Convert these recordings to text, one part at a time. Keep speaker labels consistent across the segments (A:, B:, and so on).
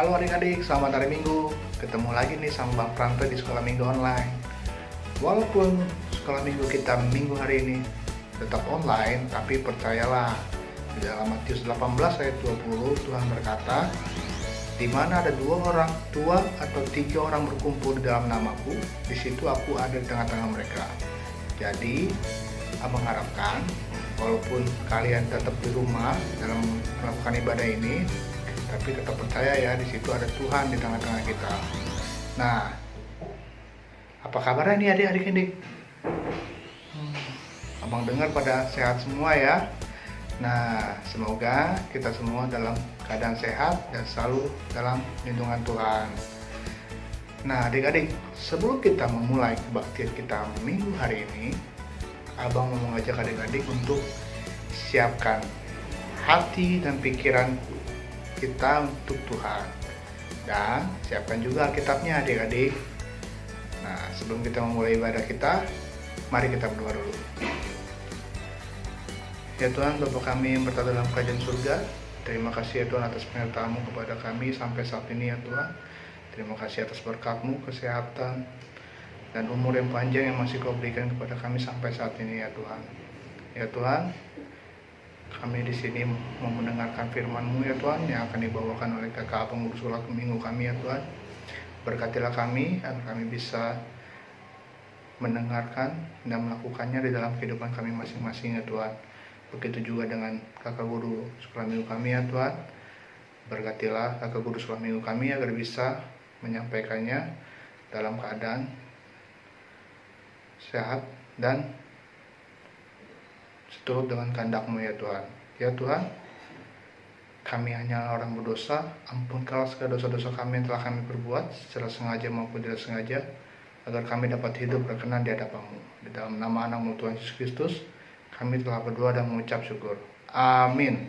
A: Halo adik-adik, selamat hari Minggu. Ketemu lagi nih sama Bang Pranto di Sekolah Minggu Online. Walaupun Sekolah Minggu kita minggu hari ini tetap online, tapi percayalah, di dalam Matius 18 ayat 20 Tuhan berkata, di mana ada 2 orang tua atau 3 orang berkumpul di dalam namaku, di situ aku ada di tengah-tengah mereka. Jadi, abang harapkan walaupun kalian tetap di rumah dalam melakukan ibadah ini, tapi tetap percaya ya, di situ ada Tuhan di tengah-tengah kita. Nah, apa kabarnya nih adik-adik ini? Abang dengar pada sehat semua ya. Nah, semoga kita semua dalam keadaan sehat dan selalu dalam lindungan Tuhan. Nah, adik-adik, sebelum kita memulai kebaktian kita minggu hari ini, abang mau mengajak adik-adik untuk siapkan hati dan pikiran kita untuk Tuhan, dan siapkan juga Alkitabnya adik-adik. Nah, sebelum kita memulai ibadah kita, mari kita berdoa dulu. Ya Tuhan, Bapa kami yang berada dalam kerajaan surga, terima kasih ya Tuhan atas penyertaan-Mu kepada kami sampai saat ini ya Tuhan. Terima kasih atas berkat-Mu, kesehatan, dan umur yang panjang yang masih Kau berikan kepada kami sampai saat ini ya Tuhan. Ya Tuhan, kami di sini mau mendengarkan firman-Mu ya Tuhan, yang akan dibawakan oleh kakak pengurus sholat minggu kami ya Tuhan. Berkatilah kami agar kami bisa mendengarkan dan melakukannya di dalam kehidupan kami masing-masing ya Tuhan. Begitu juga dengan kakak guru sekolah minggu kami ya Tuhan. Berkatilah kakak guru sekolah minggu kami agar bisa menyampaikannya dalam keadaan sehat dan seturut dengan kehendak-Mu ya Tuhan. Ya Tuhan, kami hanyalah orang berdosa, ampunkanlah segala dosa-dosa kami yang telah kami perbuat secara sengaja maupun tidak sengaja, agar kami dapat hidup berkenan di hadapan-Mu. Di dalam nama anak-Mu Tuhan Yesus Kristus, kami telah berdoa dan mengucap syukur. Amin.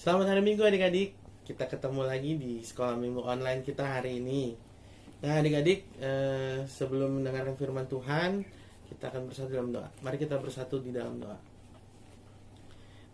B: Selamat hari Minggu adik-adik. Kita ketemu lagi di sekolah minggu online kita hari ini. Nah adik-adik, sebelum mendengarkan firman Tuhan, kita akan bersatu dalam doa. Mari kita bersatu di dalam doa.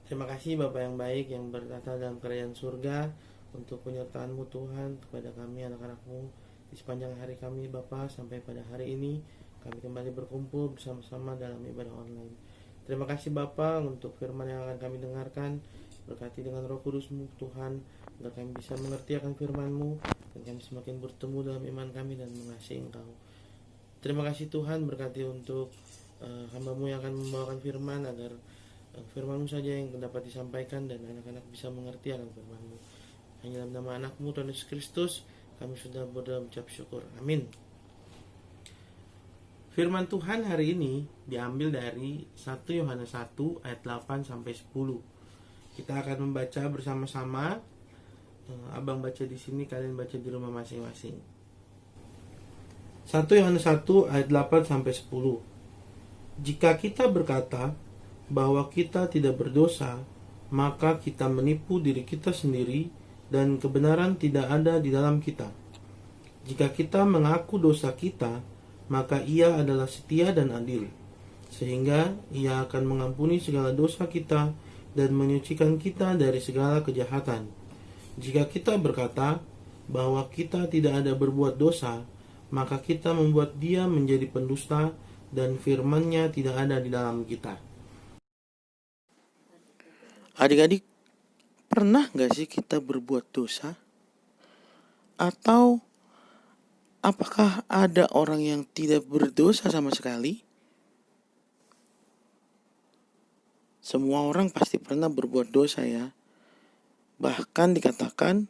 B: Terima kasih Bapa yang baik yang bertata dalam kerajaan surga, untuk penyertaan-Mu Tuhan kepada kami anak-anak-Mu di sepanjang hari kami Bapa, sampai pada hari ini kami kembali berkumpul bersama-sama dalam ibadah online. Terima kasih Bapa untuk firman yang akan kami dengarkan. Berkati dengan Roh Kudus-Mu Tuhan, agar kami bisa mengerti akan firman-Mu, dan kami semakin bertemu dalam iman kami dan mengasihi Engkau. Terima kasih Tuhan, berkati untuk hamba-Mu yang akan membawakan firman, agar Firman-Mu saja yang dapat disampaikan dan anak-anak bisa mengerti akan firman-Mu. Hanya dalam nama anak-Mu Tuhan Yesus Kristus kami sudah berdoa mengucap syukur. Amin. Firman Tuhan hari ini diambil dari 1 Yohanes 1 ayat 8 sampai 10. Kita akan membaca bersama-sama. Abang baca di sini, kalian baca di rumah masing-masing. 1 Yohanes 1 ayat 8 sampai 10. Jika kita berkata bahwa kita tidak berdosa, maka kita menipu diri kita sendiri dan kebenaran tidak ada di dalam kita. Jika kita mengaku dosa kita, maka Ia adalah setia dan adil, sehingga Ia akan mengampuni segala dosa kita dan menyucikan kita dari segala kejahatan. Jika kita berkata bahwa kita tidak ada berbuat dosa, maka kita membuat Dia menjadi pendusta dan firman-Nya tidak ada di dalam kita. Adik-adik, pernah gak sih kita berbuat dosa? Atau apakah ada orang yang tidak berdosa sama sekali? Semua orang pasti pernah berbuat dosa ya. Bahkan dikatakan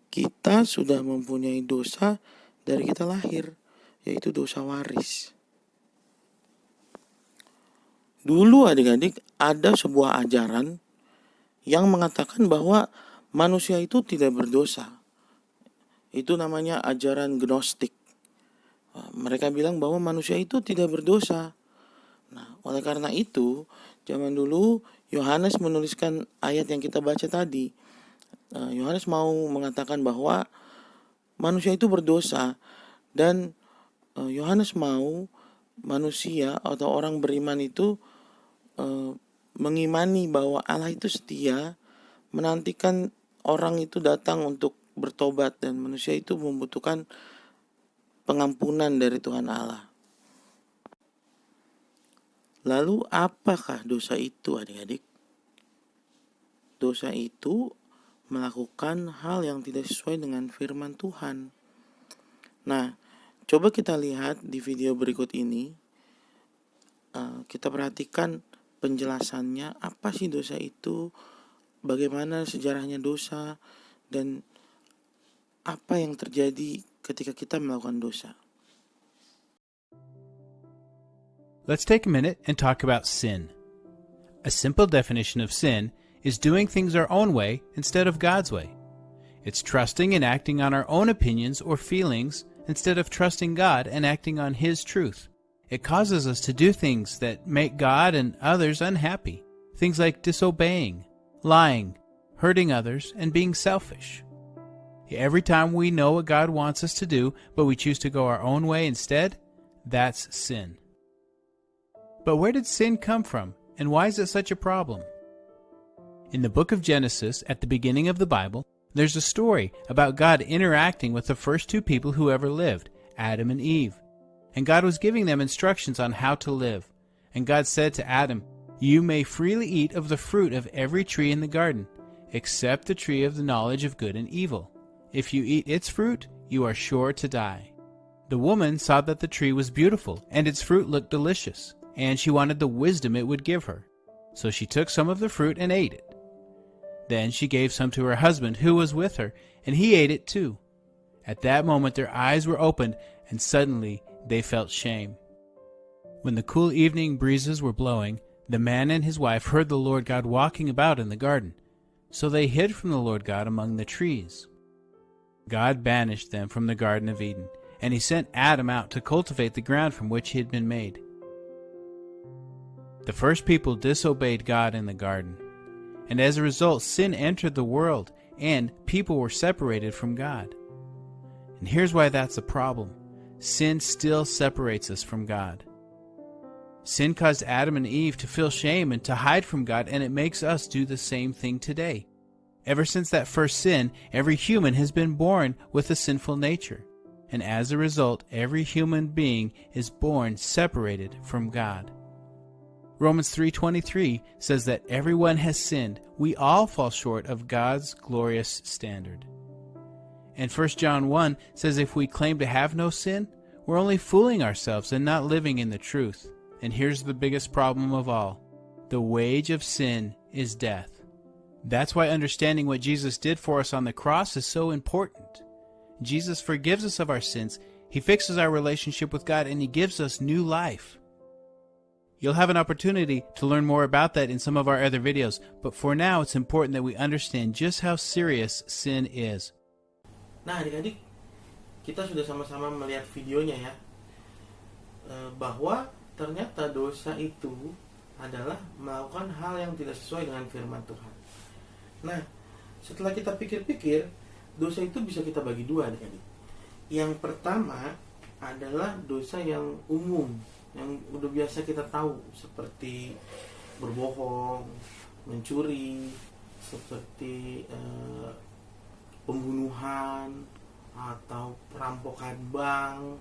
B: kita sudah mempunyai dosa dari kita lahir, yaitu dosa waris. Dulu adik-adik ada sebuah ajaran yang mengatakan bahwa manusia itu tidak berdosa. Itu namanya ajaran Gnostik. Mereka bilang bahwa manusia itu tidak berdosa. Nah, oleh karena itu, zaman dulu Yohanes menuliskan ayat yang kita baca tadi. Yohanes mau mengatakan bahwa manusia itu berdosa, dan Yohanes mau manusia atau orang beriman itu mengimani bahwa Allah itu setia, menantikan orang itu datang untuk bertobat, dan manusia itu membutuhkan pengampunan dari Tuhan Allah. Lalu apakah dosa itu adik-adik? Dosa itu melakukan hal yang tidak sesuai dengan firman Tuhan. Nah, coba kita lihat di video berikut ini. Kita perhatikan penjelasannya, apa sih dosa itu, bagaimana sejarahnya dosa, dan apa yang terjadi ketika kita melakukan dosa.
C: Let's take a minute and talk about sin. A simple definition of sin is doing things our own way instead of God's way. It's trusting and acting on our own opinions or feelings instead of trusting God and acting on His truth. It causes us to do things that make God and others unhappy. Things like disobeying, lying, hurting others, and being selfish. Every time we know what God wants us to do, but we choose to go our own way instead, that's sin. But where did sin come from, and why is it such a problem? In the book of Genesis, at the beginning of the Bible, there's a story about God interacting with the first two people who ever lived, Adam and Eve. And God was giving them instructions on how to live. And God said to Adam, "You may freely eat of the fruit of every tree in the garden, except the tree of the knowledge of good and evil. If you eat its fruit, you are sure to die." The woman saw that the tree was beautiful, and its fruit looked delicious, and she wanted the wisdom it would give her. So she took some of the fruit and ate it. Then she gave some to her husband who was with her, and he ate it too. At that moment their eyes were opened, and suddenly they felt shame. When the cool evening breezes were blowing, the man and his wife heard the Lord God walking about in the garden. So they hid from the Lord God among the trees. God banished them from the Garden of Eden, and He sent Adam out to cultivate the ground from which he had been made. The first people disobeyed God in the garden, and as a result sin entered the world, and people were separated from God. And here's why that's a problem. Sin still separates us from God. Sin caused Adam and Eve to feel shame and to hide from God, and it makes us do the same thing today. Ever since that first sin, every human has been born with a sinful nature, and as a result, every human being is born separated from God. Romans 3:23 says that everyone has sinned. We all fall short of God's glorious standard. And 1 John 1 says if we claim to have no sin, we're only fooling ourselves and not living in the truth. And here's the biggest problem of all. The wage of sin is death. That's why understanding what Jesus did for us on the cross is so important. Jesus forgives us of our sins, He fixes our relationship with God, and He gives us new life. You'll have an opportunity to learn more about that in some of our other videos, but for now it's important that we understand just how serious sin is.
B: Nah adik-adik, kita sudah sama-sama melihat videonya ya, bahwa ternyata dosa itu adalah melakukan hal yang tidak sesuai dengan firman Tuhan. Nah, setelah kita pikir-pikir, dosa itu bisa kita bagi dua adik-adik. Yang pertama adalah dosa yang umum, yang udah biasa kita tahu, seperti berbohong, mencuri, seperti pembunuhan atau perampokan bank,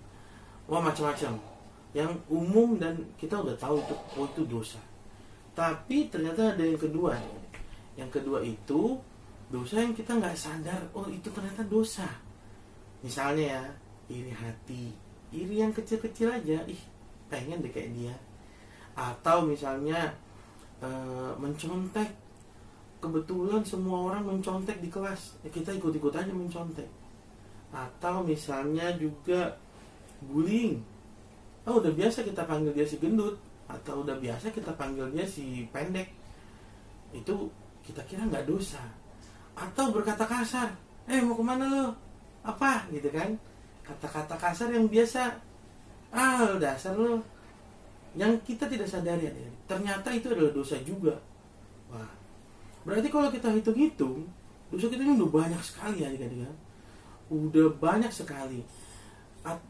B: macam-macam yang umum dan kita udah tahu itu dosa. Tapi ternyata ada yang kedua. Yang kedua itu dosa yang kita nggak sadar, itu ternyata dosa. Misalnya ya, iri hati, iri yang kecil-kecil aja, pengen deh kayak dia. Atau misalnya mencontek, kebetulan semua orang mencontek di kelas, kita ikut-ikut aja mencontek. Atau misalnya juga bullying, udah biasa kita panggil dia si gendut, atau udah biasa kita panggil dia si pendek, itu kita kira nggak dosa. Atau berkata kasar, mau kemana lo, apa gitu kan, kata-kata kasar yang biasa, dasar lo, yang kita tidak sadari, ternyata itu adalah dosa juga. Wah, berarti kalau kita hitung-hitung, dosa kita ini udah banyak sekali adik-adik, udah banyak sekali.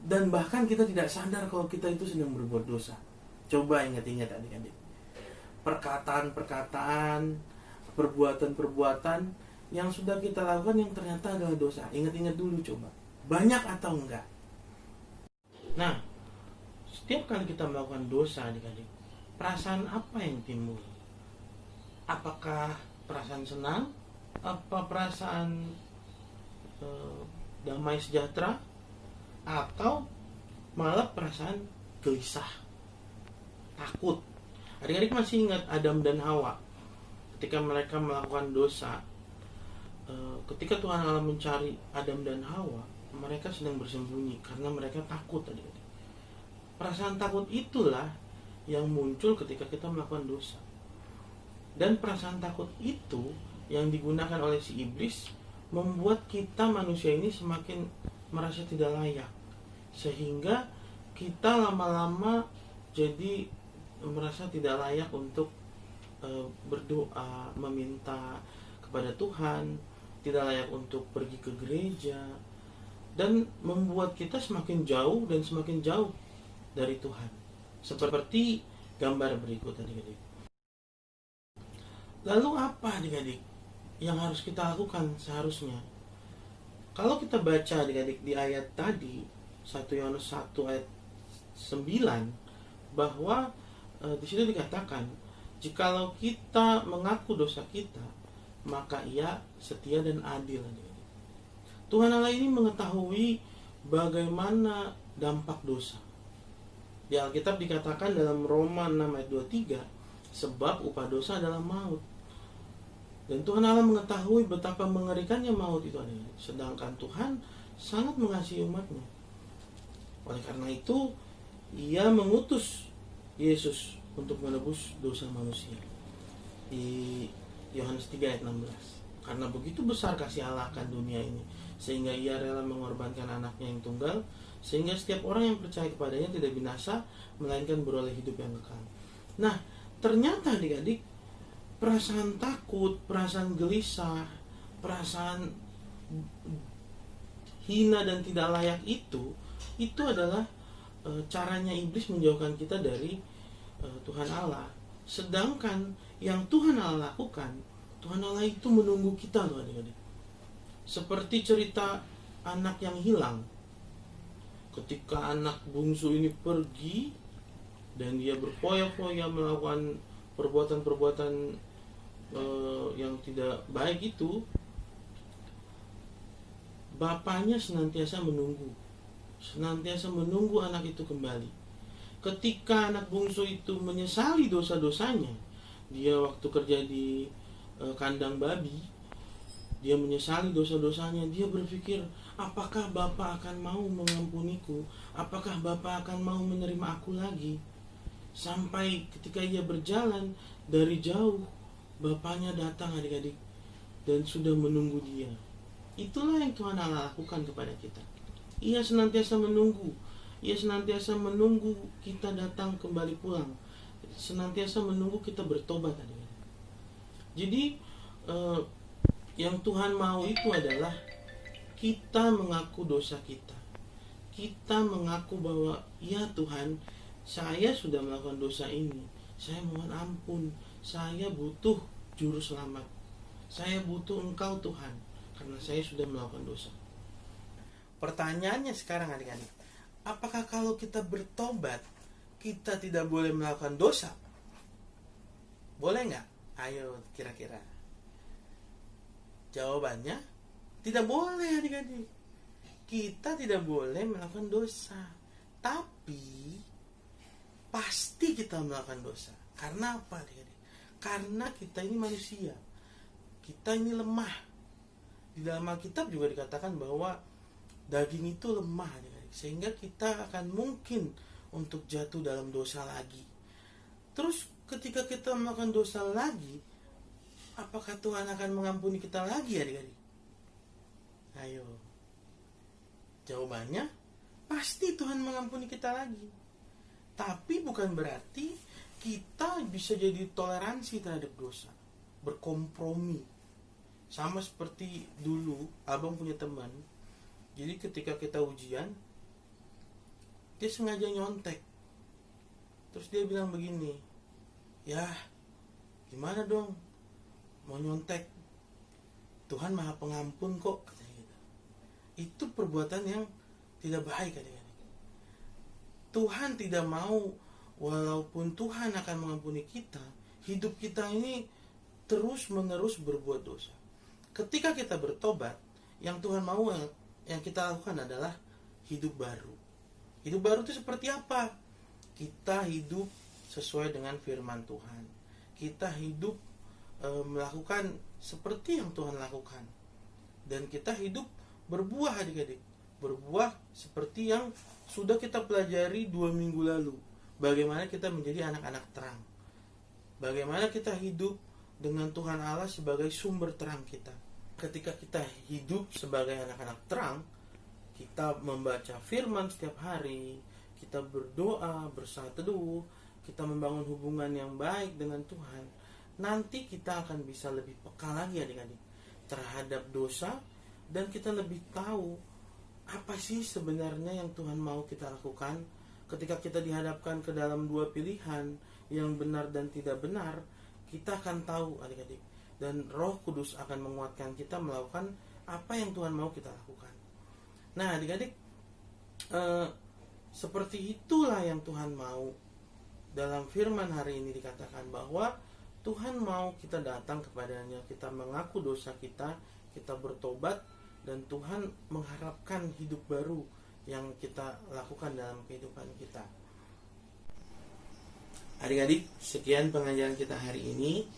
B: Dan bahkan kita tidak sadar kalau kita itu sedang berbuat dosa. Coba ingat-ingat adik-adik, perkataan-perkataan, perbuatan-perbuatan yang sudah kita lakukan yang ternyata adalah dosa. Ingat-ingat dulu coba, banyak atau enggak. Nah, setiap kali kita melakukan dosa adik-adik, perasaan apa yang timbul? Apakah perasaan senang? Apa perasaan damai sejahtera? Atau malah perasaan gelisah, takut? Adik-adik masih ingat Adam dan Hawa ketika mereka melakukan dosa? Ketika Tuhan Allah mencari Adam dan Hawa, mereka sedang bersembunyi karena mereka takut adik-adik. Perasaan takut itulah yang muncul ketika kita melakukan dosa. Dan perasaan takut itu yang digunakan oleh si iblis membuat kita manusia ini semakin merasa tidak layak, sehingga kita lama-lama jadi merasa tidak layak untuk berdoa, meminta kepada Tuhan, tidak layak untuk pergi ke gereja, dan membuat kita semakin jauh dan semakin jauh dari Tuhan. Seperti gambar berikut adik-adik. Lalu apa adik-adik yang harus kita lakukan seharusnya? Kalau kita baca adik-adik di ayat tadi, 1 Yohanes 1 ayat 9, bahwa di situ dikatakan, jikalau kita mengaku dosa kita, maka Ia setia dan adil adik-adik. Tuhan Allah ini mengetahui bagaimana dampak dosa. Di Alkitab dikatakan dalam Roma 6 ayat 23, sebab upah dosa adalah maut. Dan Tuhan Allah mengetahui betapa mengerikannya maut itu adik-adik. Sedangkan Tuhan sangat mengasihi umatnya. Oleh karena itu, Ia mengutus Yesus untuk menebus dosa manusia. Di Yohanes 3 ayat 16. Karena begitu besar kasih Allah akan dunia ini, sehingga Ia rela mengorbankan anaknya yang tunggal, sehingga setiap orang yang percaya kepadanya tidak binasa, melainkan beroleh hidup yang kekal. Nah, ternyata adik-adik, perasaan takut, perasaan gelisah, perasaan hina dan tidak layak itu adalah caranya iblis menjauhkan kita dari Tuhan Allah. Sedangkan yang Tuhan Allah lakukan, Tuhan Allah itu menunggu kita loh adik-adik. Seperti cerita anak yang hilang. Ketika anak bungsu ini pergi dan dia berfoya-foya melakukan perbuatan-perbuatan yang tidak baik itu, bapaknya senantiasa menunggu anak itu kembali. Ketika anak bungsu itu menyesali dosa-dosanya dia waktu kerja di kandang babi, dia menyesali dosa-dosanya. Dia berpikir, apakah Bapa akan mau mengampuniku? Apakah Bapa akan mau menerima aku lagi? Sampai ketika ia berjalan dari jauh, Bapaknya datang adik-adik dan sudah menunggu dia. Itulah yang Tuhan Allah lakukan kepada kita. Ia senantiasa menunggu. Ia senantiasa menunggu kita datang kembali pulang. Senantiasa menunggu kita bertobat adik-adik. Jadi yang Tuhan mau itu adalah kita mengaku dosa kita. Kita mengaku bahwa ya Tuhan, saya sudah melakukan dosa ini. Saya mohon ampun. Saya butuh juru selamat. Saya butuh Engkau Tuhan, karena saya sudah melakukan dosa. Pertanyaannya sekarang adik-adik, apakah kalau kita bertobat, kita tidak boleh melakukan dosa? Boleh nggak? Ayo kira-kira. Jawabannya, tidak boleh adik-adik. Kita tidak boleh melakukan dosa. Tapi, pasti kita melakukan dosa. Karena apa adik-adik? Karena kita ini manusia. Kita ini lemah. Di dalam Alkitab juga dikatakan bahwa daging itu lemah adik-adik. Sehingga kita akan mungkin untuk jatuh dalam dosa lagi. Terus ketika kita melakukan dosa lagi, apakah Tuhan akan mengampuni kita lagi adik-adik? Ayo. Jawabannya, pasti Tuhan mengampuni kita lagi. Tapi bukan berarti kita bisa jadi toleransi terhadap dosa, berkompromi. Sama seperti dulu abang punya teman, jadi ketika kita ujian, dia sengaja nyontek. Terus dia bilang begini, ya gimana dong, mau nyontek, Tuhan maha pengampun kok, katanya gitu. Itu perbuatan yang tidak baik adik-adik. Tuhan tidak mau. Walaupun Tuhan akan mengampuni kita, hidup kita ini terus-menerus berbuat dosa. Ketika kita bertobat, yang Tuhan mau yang kita lakukan adalah hidup baru. Hidup baru itu seperti apa? Kita hidup sesuai dengan firman Tuhan. Kita hidup melakukan seperti yang Tuhan lakukan. Dan kita hidup berbuah adik-adik. Berbuah seperti yang sudah kita pelajari 2 minggu lalu. Bagaimana kita menjadi anak-anak terang. Bagaimana kita hidup dengan Tuhan Allah sebagai sumber terang kita. Ketika kita hidup sebagai anak-anak terang, kita membaca firman setiap hari, kita berdoa, bersaat teduh, kita membangun hubungan yang baik dengan Tuhan, nanti kita akan bisa lebih peka lagi adik-adik terhadap dosa, dan kita lebih tahu apa sih sebenarnya yang Tuhan mau kita lakukan. Ketika kita dihadapkan ke dalam 2 pilihan, yang benar dan tidak benar, kita akan tahu adik-adik. Dan Roh Kudus akan menguatkan kita melakukan apa yang Tuhan mau kita lakukan. Nah adik-adik, seperti itulah yang Tuhan mau. Dalam firman hari ini dikatakan bahwa Tuhan mau kita datang kepadanya, kita mengaku dosa kita, kita bertobat, dan Tuhan mengharapkan hidup baru yang kita lakukan dalam kehidupan kita. Adik-adik, sekian pengajaran kita hari ini.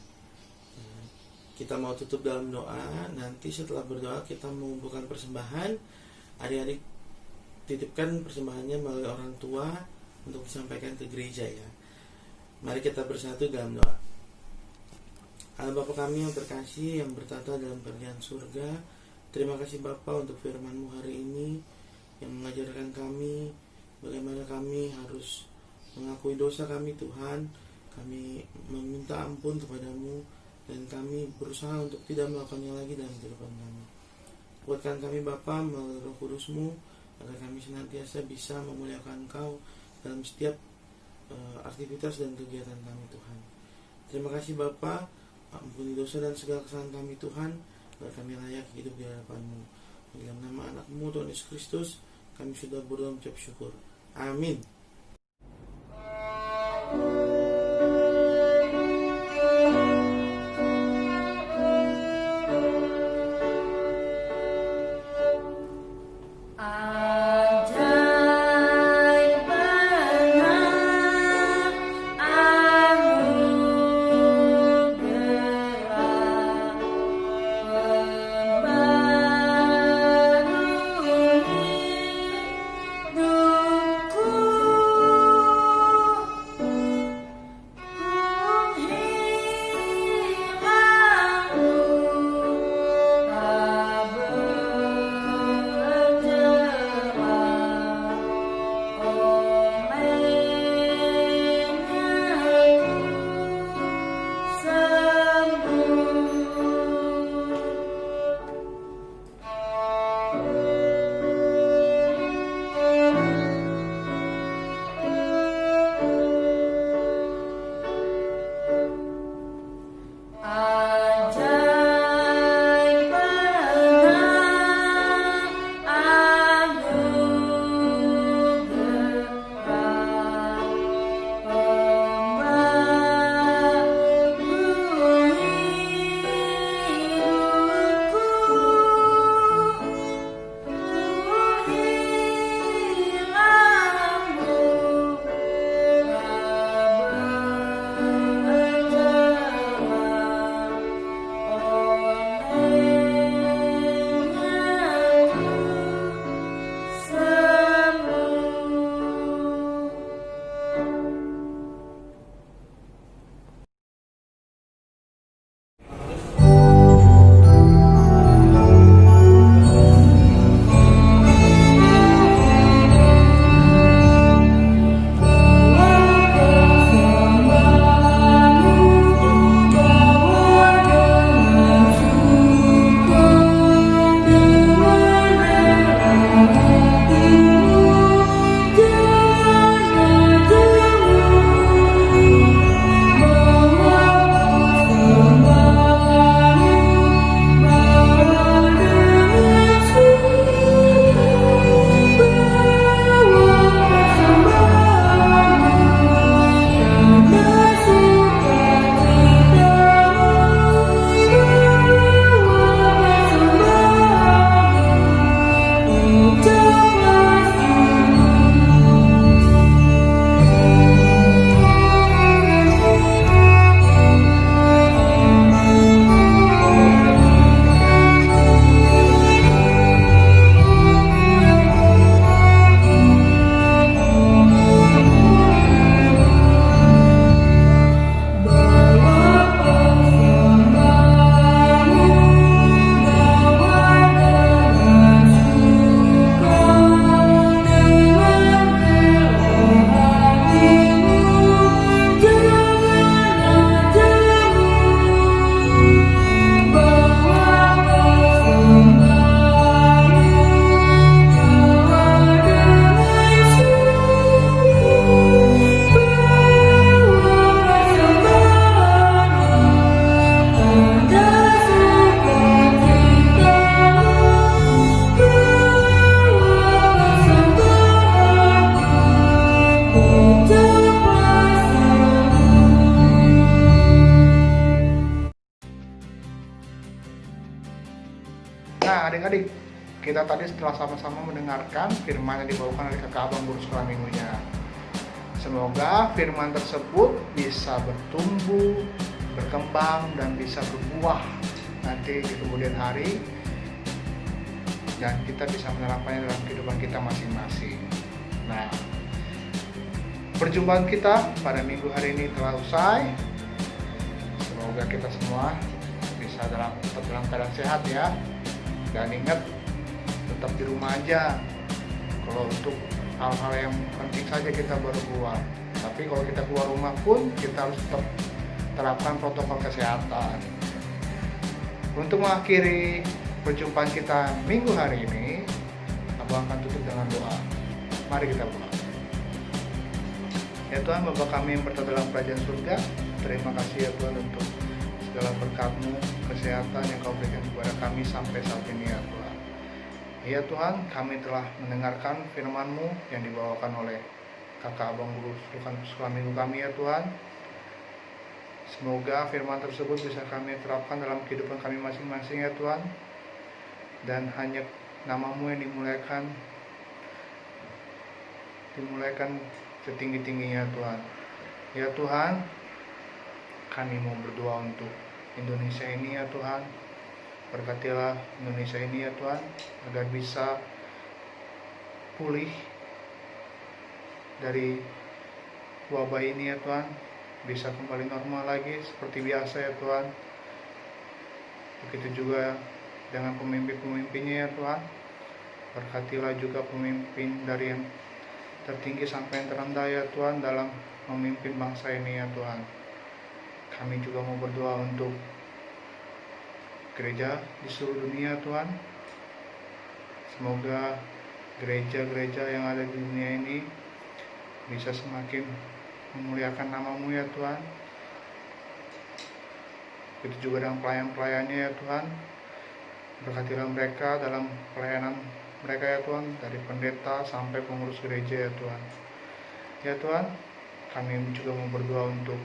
B: Kita mau tutup dalam doa. Nanti setelah berdoa kita mengumpulkan persembahan. Adik-adik titipkan persembahannya melalui orang tua untuk disampaikan ke gereja ya. Mari kita bersatu dalam doa. Allah Bapa kami yang terkasih, yang bertata dalam kerajaan surga, terima kasih Bapa untuk firman-Mu hari ini yang mengajarkan kami bagaimana kami harus mengakui dosa kami Tuhan. Kami meminta ampun kepadamu dan kami berusaha untuk tidak melakukannya lagi dalam kehidupan kami. Kuatkan kami Bapa melalui Roh Kudus-Mu agar kami senantiasa bisa memuliakan Engkau dalam setiap aktivitas dan kegiatan kami Tuhan. Terima kasih Bapa, ampuni dosa dan segala kesalahan kami Tuhan, agar kami layak hidup di hadapan-Mu. Dalam nama anak-Mu Tuhan Yesus Kristus kami sudah berdoa mengucap syukur. Amin.
A: kita tadi setelah sama-sama mendengarkan firman yang dibawakan oleh kakak abang guru sekolah minggunya. Semoga firman tersebut bisa bertumbuh, berkembang, dan bisa berbuah nanti di kemudian hari, dan kita bisa menerapkannya dalam kehidupan kita masing-masing. Nah, perjumpaan kita pada minggu hari ini telah usai. Semoga kita semua bisa tetap dalam keadaan sehat ya. Dan ingat, tetap di rumah aja. Kalau untuk hal-hal yang penting saja kita baru keluar. Tapi kalau kita keluar rumah pun kita harus tetap terapkan protokol kesehatan. Untuk mengakhiri perjumpaan kita minggu hari ini, Abang akan tutup dengan doa. Mari kita berdoa. Ya Tuhan, Bapa kami yang berada dalam kerajaan surga, terima kasih ya Tuhan untuk segala berkat-Mu, kesehatan yang Kau berikan kepada kami sampai saat ini ya Tuhan. Ya Tuhan, kami telah mendengarkan firman-Mu yang dibawakan oleh kakak abang guru sekolah minggu kami ya Tuhan. Semoga firman tersebut bisa kami terapkan dalam kehidupan kami masing-masing ya Tuhan. Dan hanya nama-Mu yang dimuliakan setinggi-tingginya Tuhan. Ya Tuhan, kami mau berdoa untuk Indonesia ini ya Tuhan. Berkatilah Indonesia ini ya Tuhan, agar bisa pulih dari wabah ini ya Tuhan, bisa kembali normal lagi seperti biasa ya Tuhan. Begitu juga dengan pemimpin-pemimpinnya ya Tuhan. Berkatilah juga pemimpin dari yang tertinggi sampai yang terendah ya Tuhan dalam memimpin bangsa ini ya Tuhan. Kami juga mau berdoa untuk gereja di seluruh dunia Tuhan. Semoga gereja-gereja yang ada di dunia ini bisa semakin memuliakan nama-Mu ya Tuhan. Begitu juga dengan pelayan-pelayannya ya Tuhan. Berkatilah mereka dalam pelayanan mereka ya Tuhan, dari pendeta sampai pengurus gereja ya Tuhan. Ya Tuhan, kami juga mau berdoa untuk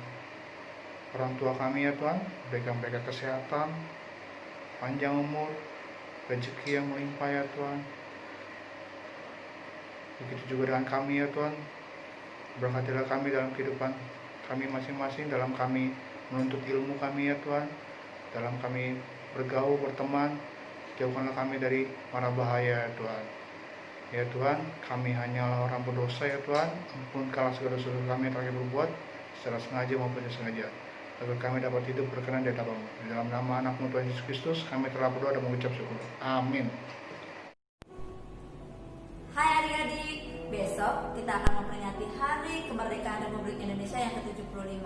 A: orang tua kami ya Tuhan. Berikan mereka kesehatan, panjang umur, rezeki yang melimpah ya Tuhan. Begitu juga dengan kami ya Tuhan. Berkatilah kami dalam kehidupan kami masing-masing, dalam kami menuntut ilmu kami ya Tuhan, dalam kami bergaul, berteman. Jauhkanlah kami dari mara bahaya ya Tuhan. Ya Tuhan, kami hanyalah orang berdosa ya Tuhan. Ampunkanlah segala dosa kami yang telah berbuat secara sengaja maupun tidak sengaja, agar kami dapat hidup berkenan di hadapan-Mu. Di dalam nama anak-Mu Tuhan Yesus Kristus, kami telah berdoa dan mengucap syukur. Amin.
D: Hai adik-adik, besok kita akan memperingati Hari Kemerdekaan Republik Indonesia yang ke-75.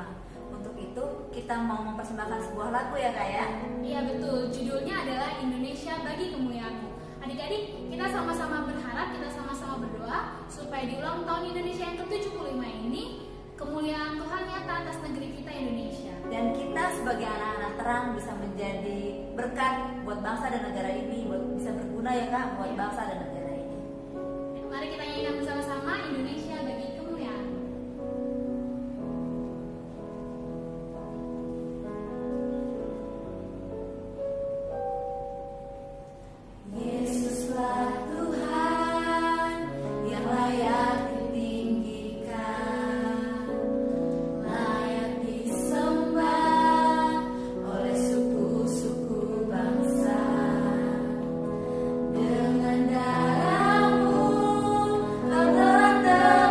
D: Untuk itu, kita mau mempersembahkan sebuah lagu ya Kak ya?
E: Iya betul, judulnya adalah Indonesia Bagi Kemuliaan-Mu. Adik-adik, kita sama-sama berharap, kita sama-sama berdoa supaya di ulang tahun Indonesia yang ke-75 ini, kemuliaan Tuhan nyata atas negeri kita Indonesia.
D: Dan kita sebagai anak-anak terang bisa menjadi berkat buat bangsa dan negara ini, buat bisa berguna ya Kak, buat bangsa dan negara ini.
E: Mari kita nyanyikan bersama-sama Indonesia Bagi Kemuliaan-Mu.
D: Yesuslah Tuhan yang layak ditinggikan, layak disembah oleh suku-suku bangsa. Dengan darah-Mu Kau telah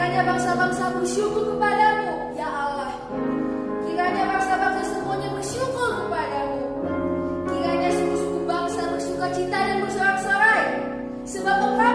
F: Kiranya bangsa-bangsa bersyukur kepadamu, ya Allah. Kiranya bangsa-bangsa semuanya bersyukur kepadamu. Kiranya suku-suku bangsa bersuka cita dan bersorak-sorai, sebab Engkau